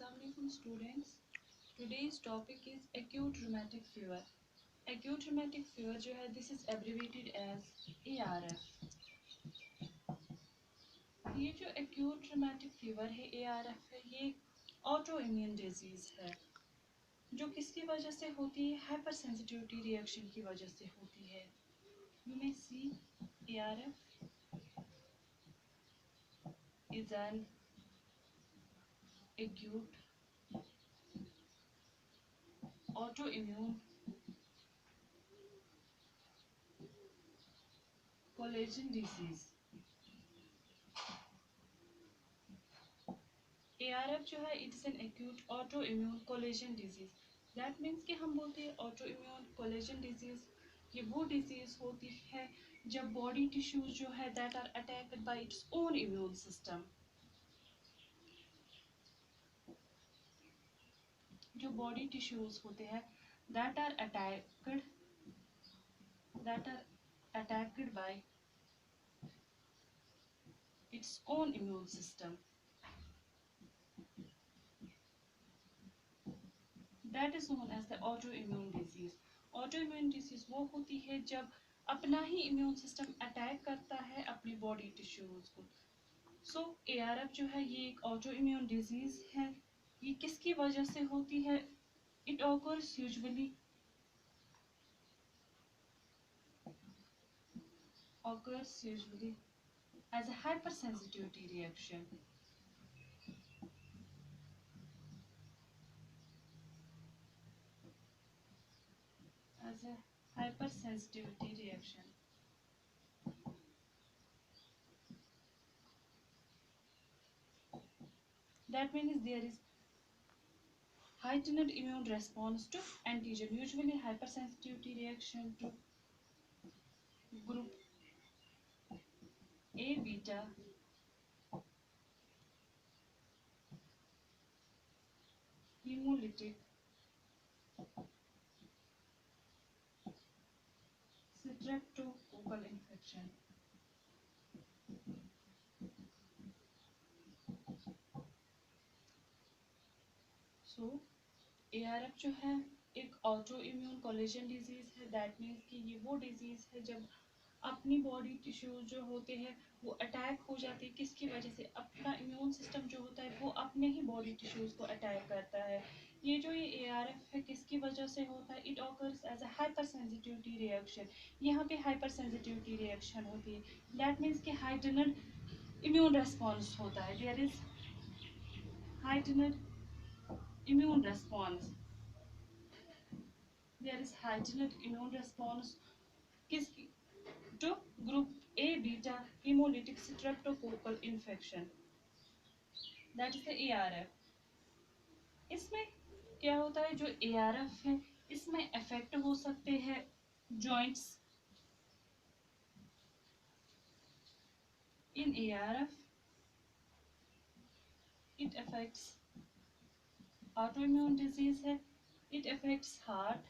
Assalamualaikum students. Today's topic is acute rheumatic fever. Acute rheumatic fever जो है this is abbreviated as ARF. ये जो acute rheumatic fever है ARF है ये autoimmune disease है जो किसकी वजह से होती है hypersensitivity reaction की वजह से होती है. You may see ARF is an acute autoimmune collagen disease. ARF जो है it's an acute auto immune collagen disease. That means कि हम बोलते हैं ऑटो इम्यून कोलेजन डिजीज ये वो डिजीज होती है जब बॉडी टिश्यूज जो है that are attacked by its own immune system. जो बॉडी टिश्यूज होते हैं that are attacked by its own immune system. That is known as the autoimmune disease. Autoimmune disease वो होती है जब अपना ही इम्यून सिस्टम अटैक करता है अपनी बॉडी टिश्यूज को. सो ARF जो है ये एक ऑटोइम्यून डिजीज है. ये किसकी वजह से होती है? It occurs usually as a hypersensitivity reaction. As a hypersensitivity reaction. That means there is heightened immune response to antigen, usually hypersensitivity reaction to group A beta hemolytic streptococcal infection. So ARF जो है एक auto immune collagen disease है. That means कि ये वो disease है जब अपनी बॉडी टिश्यूज जो होते हैं वो अटैक हो जाते हैं. किसकी वजह से? अपना इम्यून सिस्टम जो होता है वो अपने ही बॉडी टिश्यूज को अटैक करता है. ये ARF है किसकी वजह से होता है? It occurs as a hyper sensitivity reaction. यहाँ पे हाइपर सेंसिटिविटी रिएक्शन होती है. दैट मीन्स कि हाइटनड इम्यून रेस्पॉन्स होता है. There is heightened immune response. There is heightened immune response किसकी? to group A beta hemolytic streptococcal infection. That is the ARF. इसमें क्या होता है? जो ARF है इसमें अफेक्ट हो सकते हैं joints. In ARF it affects autoimmune disease है. It affects heart,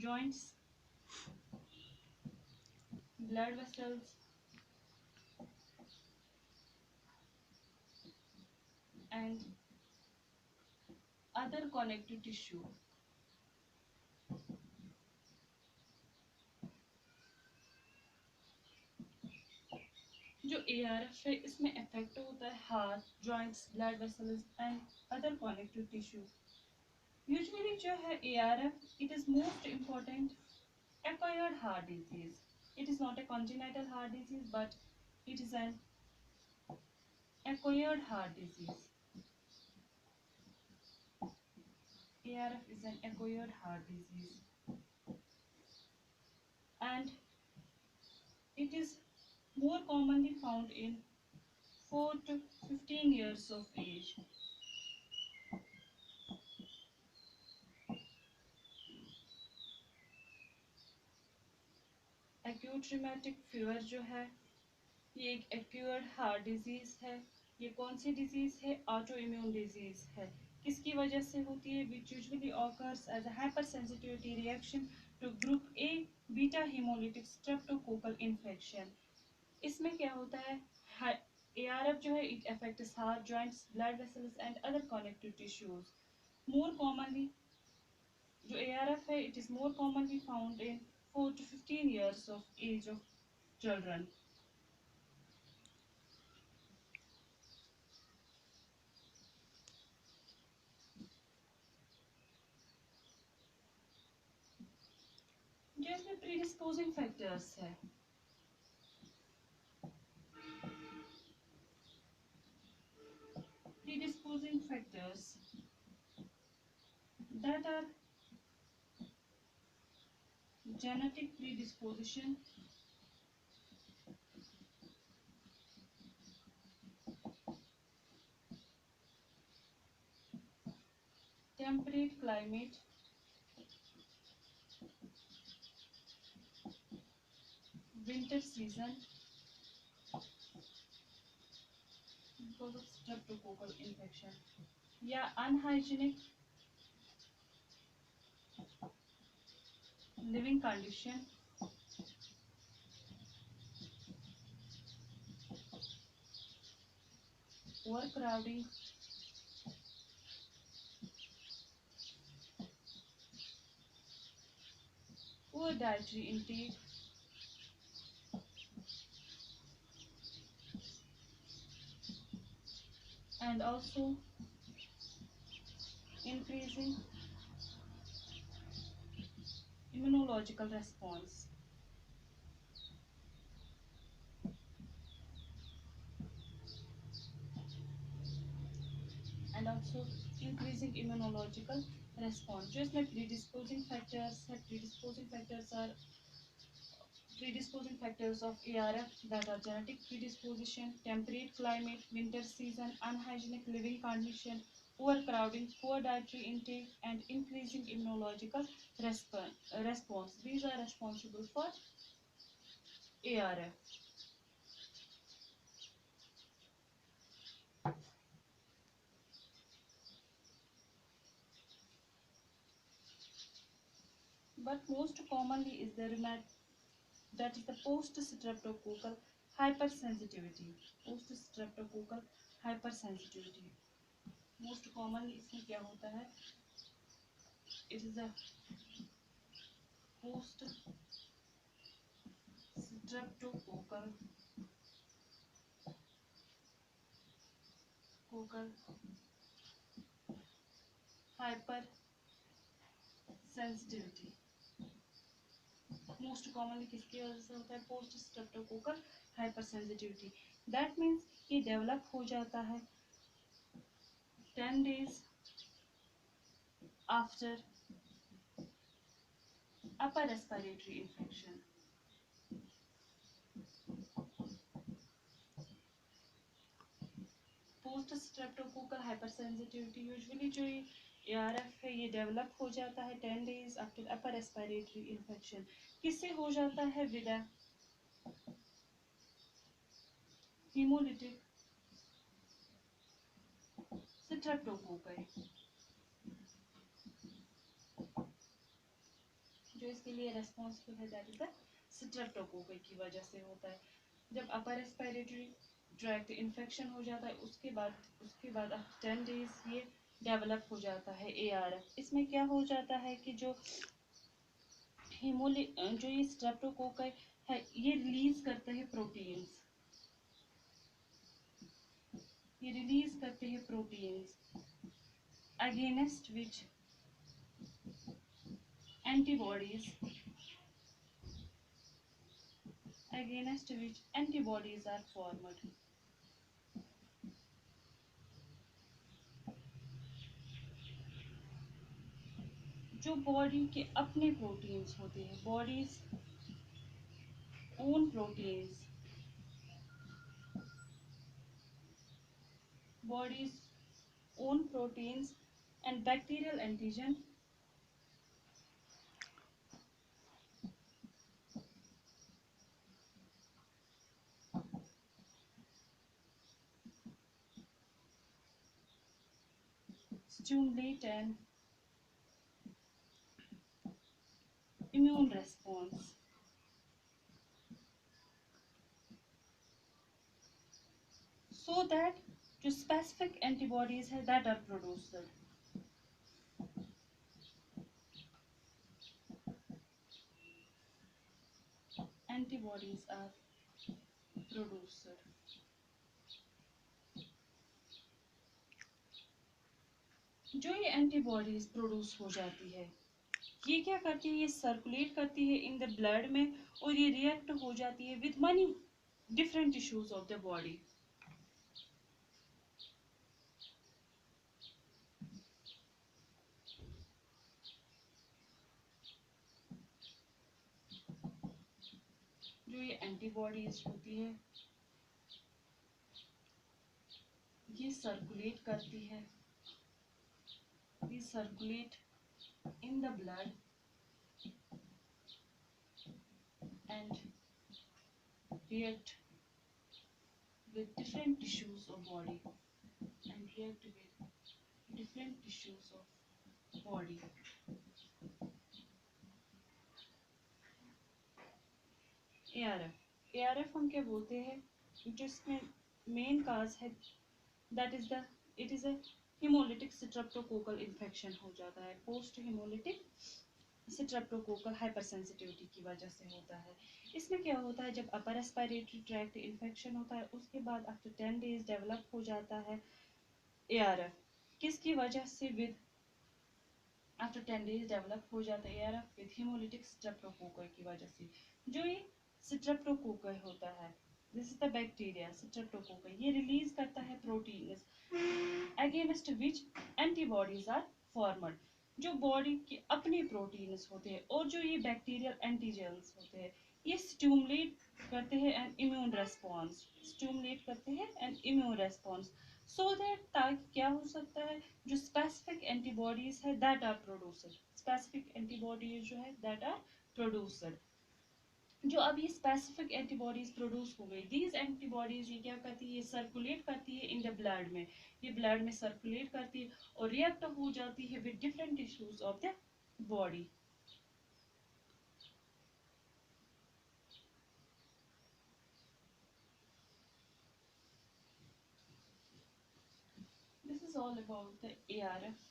joints, blood vessels and other connective tissue. जो ARF है इसमें अफेक्ट होता है heart, joints, blood vessels and other connective tissues. Usually जो है ARF it is most important acquired heart disease. It is not a congenital heart disease but it is an acquired heart disease. ARF is an acquired heart disease and it is more commonly found in 4 to 15 years of age. Acute rheumatic fever जो है ये एक acquired heart disease है. ये कौन सी disease है? Auto immune disease है. किसकी वजह से होती है? which usually occurs as a hypersensitivity reaction to group A beta hemolytic streptococcal infection. इसमें क्या होता है? ARF जो है it affects heart, joints, blood vessels and other connective tissues. More commonly जो ARF है it is more commonly found in 4 to 15 years of age of children. जो इसमें प्रीडिस्पोजिंग फैक्टर्स है predisposing factors that are genetic predisposition, temperate climate, winter season because of streptococcal infection या unhygienic living condition, overcrowding, poor dietary intake, and also increasing immunological response. And also increasing immunological response. जो इसमें predisposing factors है, predisposing factors of ARF that are genetic predisposition, temperate climate, winter season, unhygienic living condition, overcrowding, poor dietary intake, and increasing immunological response. These are responsible for ARF. But most commonly is the that is the post-streptococcal hypersensitivity. Post-streptococcal hypersensitivity. Most commonly इसमें क्या होता है? It is a post-streptococcal hypersensitivity. Most commonly किसकी वजह से होता है? Post streptococcal hypersensitivity. That means ये डेवलप हो जाता है 10 days after upper respiratory infection. Post streptococcal hypersensitivity usually जो ARF है ये डेवलप हो जाता है 10 days after upper respiratory infection. किससे हो जाता है? With hemolytic streptococci. जो इसके लिए रेस्पॉन्सिबल है दैट इज द स्ट्रेप्टोकोकस की वजह से होता है. जब अपर रेस्पिरेटरी ट्रैक्ट इन्फेक्शन हो जाता है उसके बाद 10 days ये डेवलप हो जाता है ARF. इसमें क्या हो जाता है कि जो ये स्ट्रेप्टोकोकस है ये रिलीज करते हैं प्रोटीन्स. ये रिलीज करते हैं proteins against which antibodies are formed. जो बॉडी के अपने प्रोटीन्स होते हैं, body's own proteins and bacterial antigen stimulate an immune response. That जो स्पेसिफिक एंटीबॉडीज है that are produced, antibodies are produced. जो ये एंटीबॉडीज प्रोड्यूस हो जाती है ये क्या करती है, ये सर्कुलेट करती है इन द ब्लड में और ये रिएक्ट हो जाती है with money different tissues of the body. जो ये एंटीबॉडीज होती है ये सर्कुलेट करती है, ये circulate in the blood and react with different tissues of body and react with different tissues of body. ARF हम क्या बोलते हैं, जिसमें मेन काज है that is the it is a haemolytic streptococcal infection हो जाता है, पोस्ट हिमोलिटिक स्ट्रेप्टोकोकल हाइपरसेंसिटिविटी की वजह से होता है। इसमें क्या होता है, जब अपर रेस्पिरेटरी ट्रैक्ट इन्फेक्शन होता है उसके बाद आफ्टर 10 डेज डेवलप हो जाता है ARF। किसकी वजह से, विद आफ्टर 10 डेज डेवलप हो जाता है ARF विद हिमोलिटिक स्ट्रेप्टोकोकल की वजह से। जो ये स्ट्रेप्टोकोकल होता है, this is the bacteria streptococcal, ये रिलीज करता है proteins against which antibodies are formed. जो बॉडी के अपने प्रोटीन्स होते हैं और जो ये बैक्टीरियल एंटीजेंस होते हैं ये स्टिमुलेट करते हैं एन इम्यून रेस्पॉन्स, स्टिमुलेट करते हैं an immune response, so that ताकि क्या हो सकता है, जो स्पेसिफिक एंटीबॉडीज है that are produced, specific antibodies जो है दैट आर प्रोड्यूस्ड। जो अब ये स्पेसिफिक एंटीबॉडीज प्रोड्यूस हो गई, दीज एंटीबॉडीज ये क्या करती है, ये सर्कुलेट करती है इन द ब्लड में, ये ब्लड में सर्कुलेट करती है और रिएक्ट हो जाती है with different tissues of the body. This is all about the ARF।